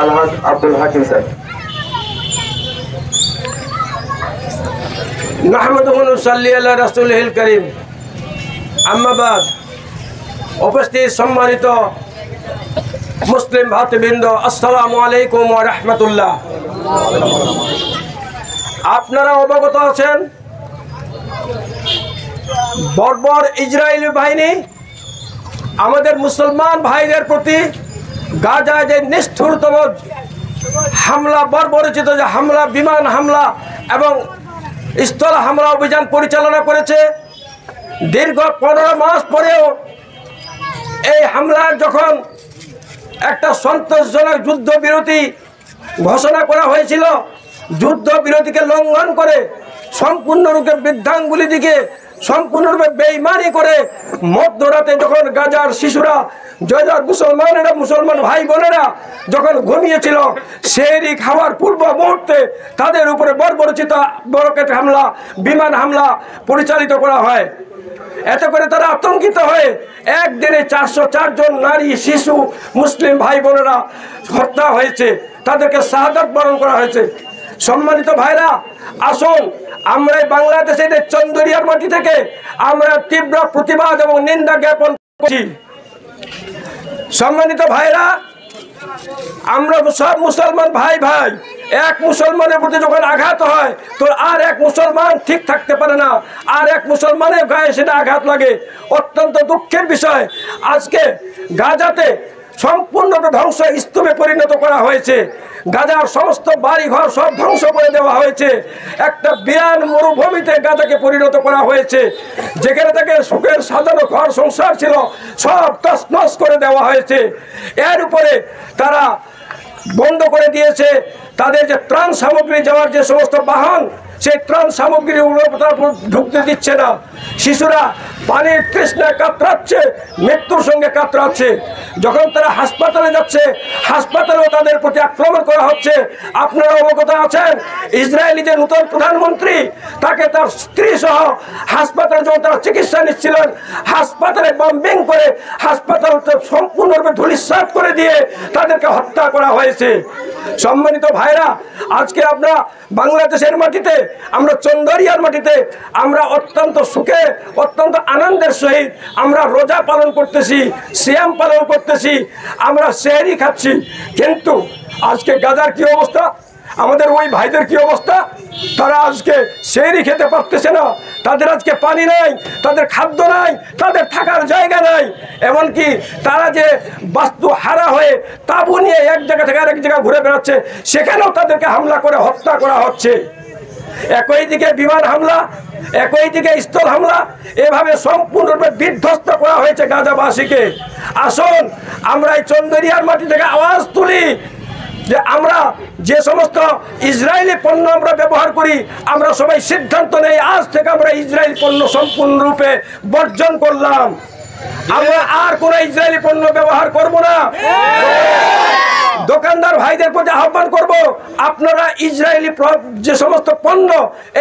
আলহাজ Abdul Hakim sir. নাহমাদুহু ওয়া নুসাল্লি আলা রাসূলিল কারীম। আম্মা বাদ। উপস্থিত সম্মানিত মুসলিম ভাতৃবৃন্দ, আসসালামু আলাইকুম ওয়া রাহমাতুল্লাহ। আপনারা অবগত আছেন, বর্বর ইসরায়েলি বাহিনী আমাদের মুসলমান ভাইদের প্রতি গাজায় যে নিষ্ঠুরতম হামলা, বর্বরচিত যে হামলা, বিমান হামলা এবং স্থল হামলা অভিযান পরিচালনা করেছে, দীর্ঘ 15 মাস পরেও এই হামলার যখন একটা সন্তোষজনক যুদ্ধবিরতি ঘোষণা করা হয়েছিল, যুদ্ধবিরতিকে লঙ্ঘন করে সম্পূর্ণরূপে বৃদ্ধাঙ্গুলি দিকে সম্পূর্ণরূপে বেঈমানি করে মধ্যরাতে যখন গাজার শিশুরা, মুসলমানেরা, মুসলমান ভাই বোনেরা যখন ঘুমিয়েছিল, সেহরি খাওয়ার পূর্ব মুহূর্তে তাদের উপরে বর্বরচিত রকেট হামলা, বিমান হামলা পরিচালিত করা হয়। এতে করে তারা আতঙ্কিত হয়ে একদিনে 404 জন নারী, শিশু, মুসলিম ভাই বোনেরা হত্যা হয়েছে, তাদেরকে শাহাদাত বরণ করা হয়েছে। সম্মানিত ভাইরা, আসুন আমরা বাংলাদেশের চন্দরিয়ার মাটি থেকে আমরা তীব্র প্রতিবাদ এবং নিন্দা জ্ঞাপন করছি। সম্মানিত ভাইরা, আমরা সব মুসলমান ভাই ভাই, এক মুসলমানের প্রতি যখন আঘাত হয় তো আর এক মুসলমান ঠিক থাকতে পারে না, আর এক মুসলমানের গায়ে সেটা আঘাত লাগে। অত্যন্ত দুঃখের বিষয়, আজকে গাজাতে সম্পূর্ণরূপে ধ্বংস স্তূপে পরিণত করা হয়েছে। গাজার সমস্ত বাড়িঘর সব ধ্বংস করে দেওয়া হয়েছে। একটা বিরান মরুভূমিতে গাজাকে পরিণত করা হয়েছে। যেখানে থেকে সুখের সাজানো ঘর সংসার ছিল, সব তছনছ করে দেওয়া হয়েছে। এর উপরে তারা বন্ধ করে দিয়েছে তাদের যে ত্রাণ সামগ্রী যাওয়ার যে সমস্ত বাহন, সেই ত্রাণ সামগ্রী ঢুকতে দিচ্ছে না। শিশুরা পানির তৃষ্ণায় কাতরাচ্ছে, মৃত্যুর সঙ্গে কাতরাচ্ছে। যখন তারা হাসপাতালে যাচ্ছে, হাসপাতালেও তাদের প্রতি আক্রমণ করা হচ্ছে। আপনারা অবগত আছেন, ইসরায়েলি যে নতুন প্রধানমন্ত্রী, তাকে তার স্ত্রী সহ হাসপাতালে যখন তারা চিকিৎসা নিচ্ছিলেন, হাসপাতালে বম্বিং করে হাসপাতাল সম্পূর্ণরূপে ধূলিসাৎ করে দিয়ে তাদেরকে হত্যা করা হয়েছে। সম্মানিত ভাইরা, আজকে আমরা বাংলাদেশের মাটিতে, আমরা চন্দরিয়ার মাটিতে আমরা অত্যন্ত সুখে, অত্যন্ত আনন্দের সহিত আমরা রোজা পালন করতেছি, সিয়াম পালন করতেছি, আমরা সেহরি খাচ্ছি। কিন্তু আজকে গাজার কি অবস্থা, আমাদের ওই ভাইদের কি অবস্থা? তারা আজকে সেহরি খেতে পারতেছে না, তাদের আজকে পানি নাই, তাদের খাদ্য নাই, তাদের থাকার জায়গা নাই। এমনকি তারা যে বাস্তু হারা হয়ে তাঁবু নিয়ে এক জায়গা থেকে আরেক জায়গায় ঘুরে বেড়াচ্ছে, সেখানেও তাদেরকে হামলা করে হত্যা করা হচ্ছে। একই দিকে বিমান হামলা, একই দিকে স্থল হামলা, এভাবে সম্পূর্ণরূপে বিধ্বস্ত করা হয়েছে গাজাবাসীকে। আসুন আমরা এই চন্দরিয়ার মাটি থেকে আওয়াজ তুলি যে আমরা যে সমস্ত ইসরায়েলি পণ্য আমরা ব্যবহার করি, আমরা সবাই সিদ্ধান্ত নেই আজ থেকে আমরা ইসরায়েলি পণ্য সম্পূর্ণরূপে বর্জন করলাম। আমরা আর কোনো ইসরায়েলি পণ্য ব্যবহার করব না। দোকানদার ভাইদের প্রতি আহ্বান করব, আপনারা ইসরায়েলি যে সমস্ত পণ্য,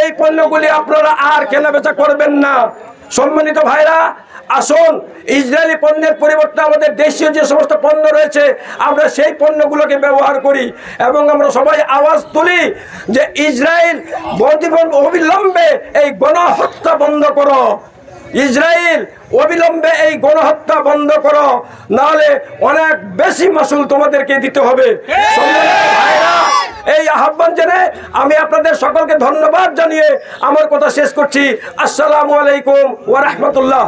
এই পণ্যগুলি আপনারা আর কেনাবেচা করবেন না। সম্মানিত ভাইরা, আসুন ইসরায়েলি পণ্যের পরিবর্তে আমাদের দেশীয় যে সমস্ত পণ্য রয়েছে আমরা সেই পণ্যগুলোকে ব্যবহার করি এবং আমরা সবাই আওয়াজ তুলি যে ইসরায়েল অবিলম্বে এই গণহত্যা বন্ধ করো, ইসরায়েল অবিলম্বে এই গণহত্যা বন্ধ করো, নাহলে অনেক বেশি মাসুল তোমাদেরকে দিতে হবে। এই আহ্বান জেনে আমি আপনাদের সকলকে ধন্যবাদ জানিয়ে আমার কথা শেষ করছি। আসসালামু আলাইকুম ওয়া রাহমাতুল্লাহ।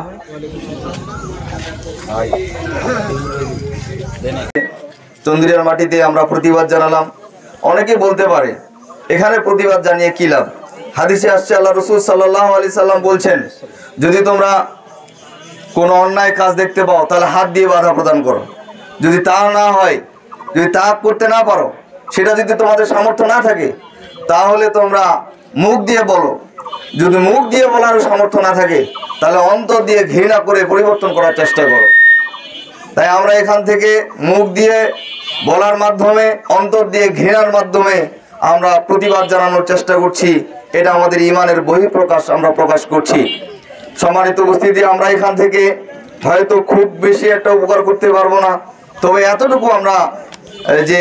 চন্দরিয়ার মাটিতে আমরা প্রতিবাদ জানালাম। অনেকে বলতে পারে এখানে প্রতিবাদ জানিয়ে কি লাভ? হাদিসে আসছে, আল্লাহ রাসূল সাল্লাল্লাহু আলাইহি সাল্লাম বলছেন, যদি তোমরা কোনো অন্যায় কাজ দেখতে পাও তাহলে হাত দিয়ে বাধা প্রদান করো। যদি তা না হয়, যদি তা করতে না পারো, সেটা যদি তোমাদের সামর্থ্য না থাকে, তাহলে তোমরা মুখ দিয়ে বলো। যদি মুখ দিয়ে বলার সামর্থ্য না থাকে, তাহলে অন্তর দিয়ে ঘৃণা করে পরিবর্তন করার চেষ্টা করো। তাই আমরা এখান থেকে মুখ দিয়ে বলার মাধ্যমে, অন্তর দিয়ে ঘৃণার মাধ্যমে আমরা প্রতিবাদ জানানোর চেষ্টা করছি। এটা আমাদের ঈমানের বহিঃপ্রকাশ আমরা প্রকাশ করছি। সম্মানিত উপস্থিতি, আমরা এখান থেকে হয়তো খুব বেশি একটা উপকার করতে পারবো না, তবে এতটুকু আমরা যে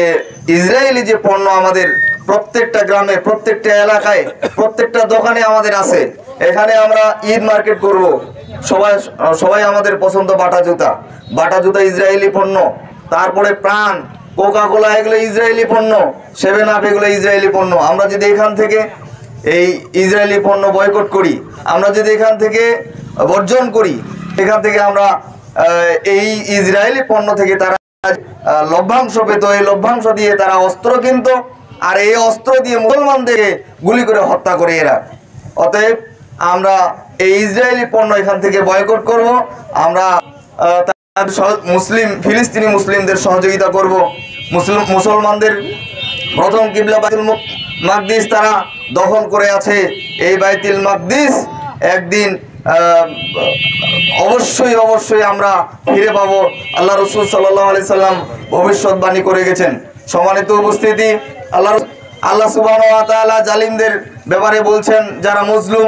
ইসরায়েলি যে পণ্য আমাদের প্রত্যেকটা গ্রামে, প্রত্যেকটা এলাকায়, প্রত্যেকটা দোকানে আমাদের আছে। এখানে আমরা ঈদ মার্কেট করব, সবাই আমাদের পছন্দ বাটা জুতা ইসরায়েলি পণ্য, তারপরে প্রাণ, কোকা কোলা, এগুলো ইসরায়েলি পণ্য, 7 আপ এগুলো ইসরায়েলি পণ্য। আমরা যদি এখান থেকে এই ইসরায়েলি পণ্য বয়কট করি, আমরা যদি এখান থেকে বর্জন করি, এখান থেকে আমরা এই ইসরায়েলি পণ্য থেকে তারা লভ্যাংশ পেত, এই লভ্যাংশ দিয়ে তারা অস্ত্র কিনত, আর এই অস্ত্র দিয়ে মুসলমানদেরকে গুলি করে হত্যা করে এরা। অতএব আমরা এই ইসরায়েলি পণ্য এখান থেকে বয়কট করব। আমরা ফিলিস্তিনি মুসলিমদের সহযোগিতা করব। মুসলমানদের প্রথম কিবলা বাইতুল মাকদিস তারা দখল করে আছে। এই বাইতুল মাকদিস একদিন অবশ্যই আমরা ফিরে পাবো। আল্লাহ রাসূল সাল্লাল্লাহু আলাইহি সাল্লাম ভবিষ্যৎবাণী করে গেছেন। সম্মানিত উপস্থিতি, আল্লাহ সুবহানাহু ওয়া তাআলা জালিমদের ব্যাপারে বলছেন, যারা মুসলিম,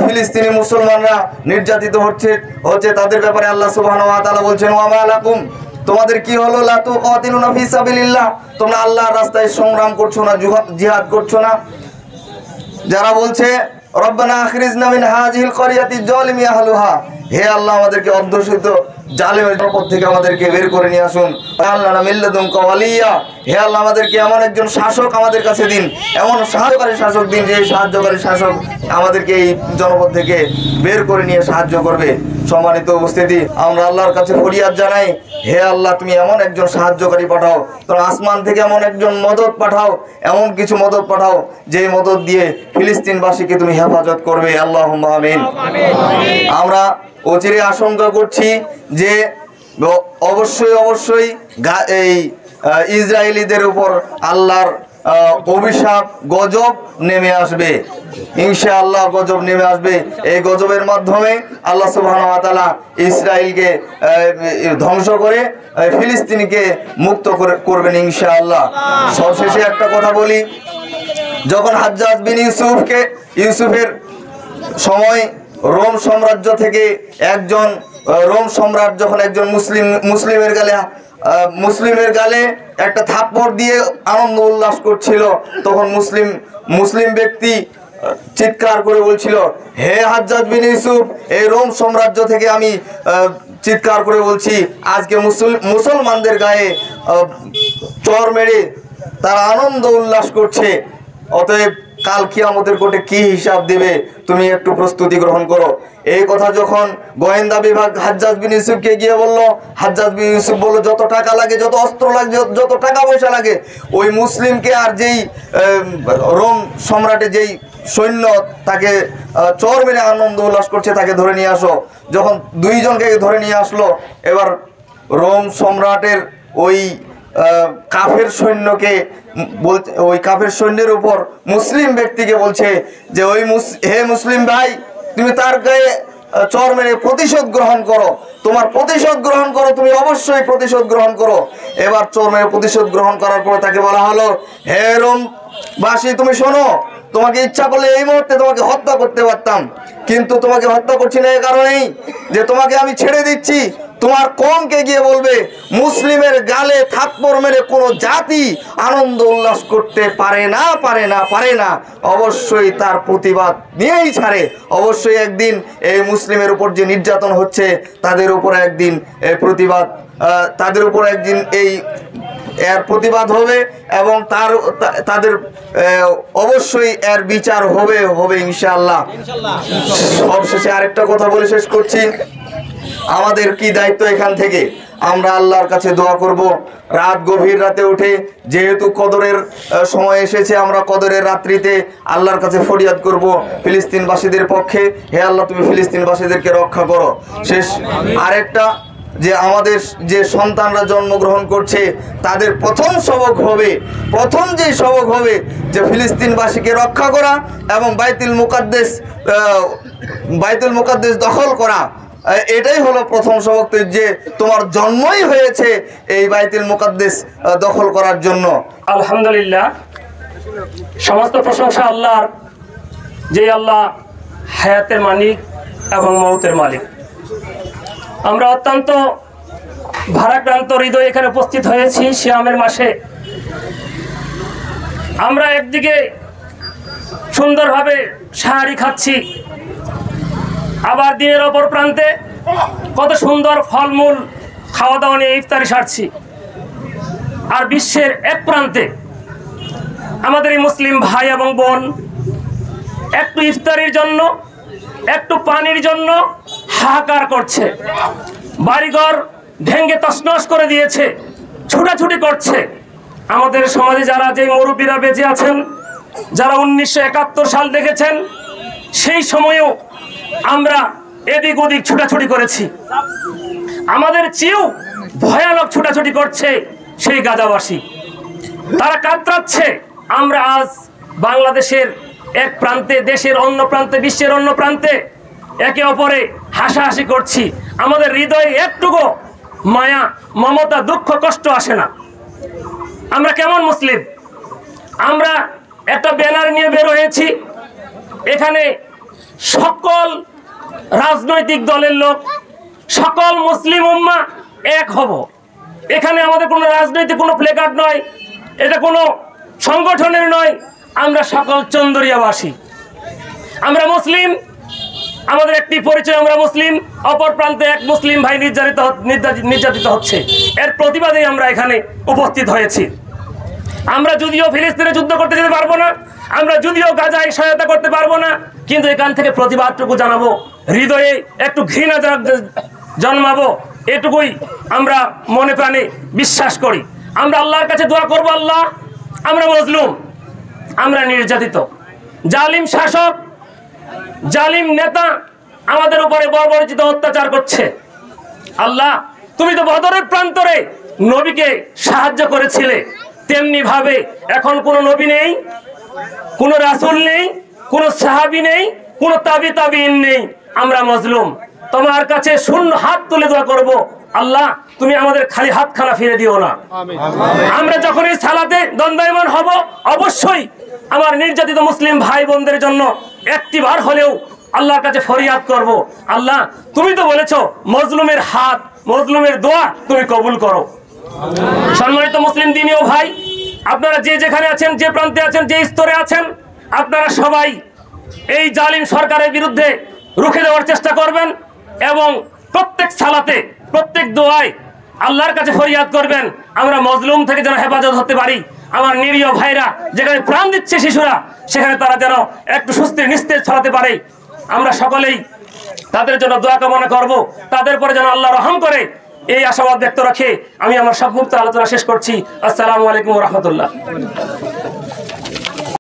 ফিলিস্তিনি মুসলমানরা নির্যাতিত হচ্ছে তাদের ব্যাপারে আল্লাহ সুবহানাহু ওয়া তাআলা বলছেন, ওয়া মা লাকুম, তোমাদের কি হলো, লা তুকাতিলুনা ফি সাবিলিল্লাহ, তোমরা আল্লাহর রাস্তায় সংগ্রাম করছো না, জিহাদ করছো না। যারা বলছে রব্বানা আখরিজনা মিন হাযিহিল ক্বরিয়াতি যালিমি আহলুহা, হে আল্লাহ আমাদেরকে অধ্যুষিত জালিমের জনপদ থেকে আমাদেরকে বের করে নিয়ে আসুন। আল্লাহ মিল্লাদুনকা ওয়ালিয়া, হে আল্লাহ আমাদেরকে এমন একজন শাসক আমাদের কাছে দিন, এমন সাহায্যকারী শাসক দিন, যে সাহায্যকারী শাসক আমাদেরকে এই জনপদ থেকে বের করে নিয়ে সাহায্য করবে। সম্মানিত উপস্থিতি, আমরা আল্লাহর কাছে ফরিয়াদ জানাই, হে আল্লাহ তুমি এমন একজন সাহায্যকারী পাঠাও, তোমরা আসমান থেকে এমন একজন মদত পাঠাও, এমন কিছু মদত পাঠাও যে মদত দিয়ে ফিলিস্তিনবাসীকে তুমি হেফাজত করবে। আল্লাহুম্মা আমিন। আমরা অচিরে আশঙ্কা করছি যে অবশ্যই এই ইসরায়েলিদের উপর আল্লাহর অভিশাপ, গজব নেমে আসবে। ইনশাআল্লাহ গজব নেমে আসবে। এই গজবের মাধ্যমে আল্লাহ সুবহানাহু ওয়া তাআলা ইসরায়েলকে ধ্বংস করে ফিলিস্তিনকে মুক্ত করবেন ইনশাআল্লাহ। সবশেষে একটা কথা বলি, যখন হাজ্জাজ বিন ইউসুফের সময় রোম সাম্রাজ্য থেকে একজন রোম সম্রাট যখন একজন মুসলিমের গালে একটা থাপ্পড় দিয়ে আনন্দ উল্লাস করছিল, তখন মুসলিম ব্যক্তি চিৎকার করে বলছিল, হে হাজ্জাজ বিন ইউসুফ, এই রোম সাম্রাজ্য থেকে আমি চিৎকার করে বলছি, আজকে মুসলমানদের গায়ে চর মেরে তারা আনন্দ উল্লাস করছে। অতএব কাল কিয়ামতের কোর্টে কি হিসাব দিবে তুমি একটু প্রস্তুতি গ্রহণ করো। এই কথা যখন গোয়েন্দা বিভাগ হাজ্জাজ বিন ইউসুফকে গিয়ে বলল, হাজ্জাজ বিন ইউসুফ বলল, যত টাকা লাগে, যত অস্ত্র লাগে, যত টাকা পয়সা লাগে, ওই মুসলিমকে আর যেই রোম সম্রাটে যেই সৈন্য তাকে চর মেরে আনন্দ উল্লাস করছে তাকে ধরে নিয়ে আসো। যখন দুইজনকে ধরে নিয়ে আসলো, এবার রোম সম্রাটের ওই কাফের সৈন্যকে বলছে, ওই কাফের সৈন্যের উপর মুসলিম ব্যক্তিকে বলছে যে হে মুসলিম ভাই, তুমি তার গায়ে চর মেরে প্রতিশোধ গ্রহণ করো, তোমার প্রতিশোধ গ্রহণ করো, তুমি অবশ্যই প্রতিশোধ গ্রহণ করো। এবার চর মেরে প্রতিশোধ গ্রহণ করার পর তাকে বলা হলো, হে রোমবাসী তুমি শোনো, তোমাকে ইচ্ছা করলে এই মুহূর্তে তোমাকে হত্যা করতে পারতাম, কিন্তু তোমাকে হত্যা করছি না এই কারণেই যে তোমাকে আমি ছেড়ে দিচ্ছি। তোমার কমকে গিয়ে বলবে, মুসলিমের গালে থাপ্পড় মেরে কোনো জাতি আনন্দ উল্লাস করতে পারে না, অবশ্যই তার প্রতিবাদ নিয়েই ছাড়ে। অবশ্যই একদিন এই মুসলিমের উপর যে নির্যাতন হচ্ছে তাদের উপর একদিন এর প্রতিবাদ হবে এবং তাদের অবশ্যই এর বিচার হবে ইনশাআল্লাহ। সবশেষে আরেকটা কথা বলে শেষ করছি, আমাদের কি দায়িত্ব এখান থেকে আমরা আল্লাহর কাছে দোয়া করব। রাত গভীর রাতে উঠে, যেহেতু কদরের সময় এসেছে, আমরা কদরের রাত্রিতে আল্লাহর কাছে ফরিয়াদ করব ফিলিস্তিনবাসীদের পক্ষে, হে আল্লাহ তুমি ফিলিস্তিনবাসীদেরকে রক্ষা করো। শেষ আরেকটা, যে আমাদের যে সন্তানরা জন্মগ্রহণ করছে তাদের প্রথম যে সবক হবে যে ফিলিস্তিনবাসীকে রক্ষা করা এবং বাইতুল মুকাদ্দাস দখল করা। এটাই হলো প্রথম সবক, যে তোমার জন্মই হয়েছে এই বাইতুল মুকাদ্দাস দখল করার জন্য। আলহামদুলিল্লাহ, সমস্ত প্রশংসা আল্লাহর, যে আল্লাহ হায়াতের মালিক এবং মৌতের মালিক। আমরা অত্যন্ত ভারাক্রান্ত হৃদয় এখানে উপস্থিত হয়েছি সিয়ামের মাসে আমরা একদিকে সুন্দরভাবে সাহারি খাচ্ছি, আবার দিনের অপর প্রান্তে কত সুন্দর ফলমূল খাওয়া দাওয়া নিয়ে ইফতারি সারছি। আর বিশ্বের এক প্রান্তে আমাদের এই মুসলিম ভাই এবং বোন একটু ইফতারির জন্য, একটু পানির জন্য হাহাকার করছে, বাড়িঘর ভেঙে তছনছ করে দিয়েছে, ছুটাছুটি করছে। আমাদের সমাজে যারা যে মুরব্বীরা বেঁচে আছেন, যারা 1971 সাল দেখেছেন, সেই সময়েও আমরা এদিক ওদিক ছুটাছুটি করেছি। আমাদের চেয়েও ভয়ানক ছুটাছুটি করছে সেই গাজাবাসী, তারা কাতরাচ্ছে। আমরা আজ বাংলাদেশের এক প্রান্তে, দেশের অন্য প্রান্তে, বিশ্বের অন্য প্রান্তে একে অপরে হাসাহাসি করছি। আমাদের হৃদয়ে একটুকু মায়া, মমতা, দুঃখ, কষ্ট আসে না। আমরা কেমন মুসলিম? আমরা একটা ব্যানার নিয়ে বের হয়েছি, এখানে সকল রাজনৈতিক দলের লোক, সকল মুসলিম উম্মাহ এক হব। এখানে আমাদের কোনো রাজনৈতিক কোনো প্লেকার্ড নয়, এটা কোনো সংগঠনের নয়। আমরা সকল চন্দরিয়াবাসী, আমরা মুসলিম। আমাদের একটি পরিচয়, আমরা মুসলিম। অপর প্রান্তে এক মুসলিম ভাই নির্যাতিত হচ্ছে, এর প্রতিবাদে আমরা এখানে উপস্থিত হয়েছি। আমরা যদিও ফিলিস্তিনে যুদ্ধ করতে যেতে পারবো না, আমরা যদিও গাজায় সহায়তা করতে পারবো না, কিন্তু এখান থেকে প্রতিবাদটুকু জানাবো, হৃদয়ে একটু ঘৃণা জন্মাবো, এটুকুই আমরা মনে প্রাণে বিশ্বাস করি। আমরা আল্লাহর কাছে দোয়া করবো, আল্লাহ, আমরা মজলুম, আমরা নির্যাতিত, জালিম শাসক, জালিম নেতা আমাদের উপরে বর্বরচিত অত্যাচার করছে। আল্লাহ, তুমি তো বদরের প্রান্তরে নবীকে সাহায্য করেছিলে, তেমনি ভাবে এখন কোনো নবী নেই, কোনো রাসূল নেই, কোনো সাহাবী নেই, কোনো তাবিঈন নেই। আমরা মজলুম, তোমার কাছে শূন্য হাত তুলে দোয়া করব, আল্লাহ তুমি আমাদের খালি হাতখানা ফিরে দিও না। আমরা যখন এই সালাতে দণ্ডায়মান হব, অবশ্যই আমার নির্যাতিত মুসলিম ভাই বোনদের জন্য একটিবার হলেও আল্লাহর কাছে ফরিয়াদ করব, আল্লাহ তুমি তো বলেছো মজলুমের হাত, মজলুমের দোয়া তুমি কবুল করো। সম্মানিত মুসলিম দিনী ও ভাই, আপনারা যে যেখানে আছেন, যে প্রান্তে আছেন, যে স্তরে আছেন, আপনারা সবাই এই জালিম সরকারের বিরুদ্ধে রুখে দেওয়ার চেষ্টা করবেন এবং প্রত্যেক সালাতে, প্রত্যেক দোয়ায় আল্লাহর কাছে ফরিয়াদ করবেন, আমরা মজলুম থেকে যেন হেফাজত হতে পারি। আমার নিরীহ ভাইরা যেখানে প্রাণ দিচ্ছে শিশুরা, সেখানে তারা যেন একটু সুস্থির নিস্তেজ ছড়াতে পারে। আমরা সকলেই তাদের জন্য দোয়া কামনা করব, তাদের পরে যেন আল্লাহ রহম করে, এই আশাবাদ ব্যক্ত রাখে আমি আমার সংক্ষিপ্ত আলোচনা শেষ করছি। আসসালামু আলাইকুম ওয়া রাহমাতুল্লাহ।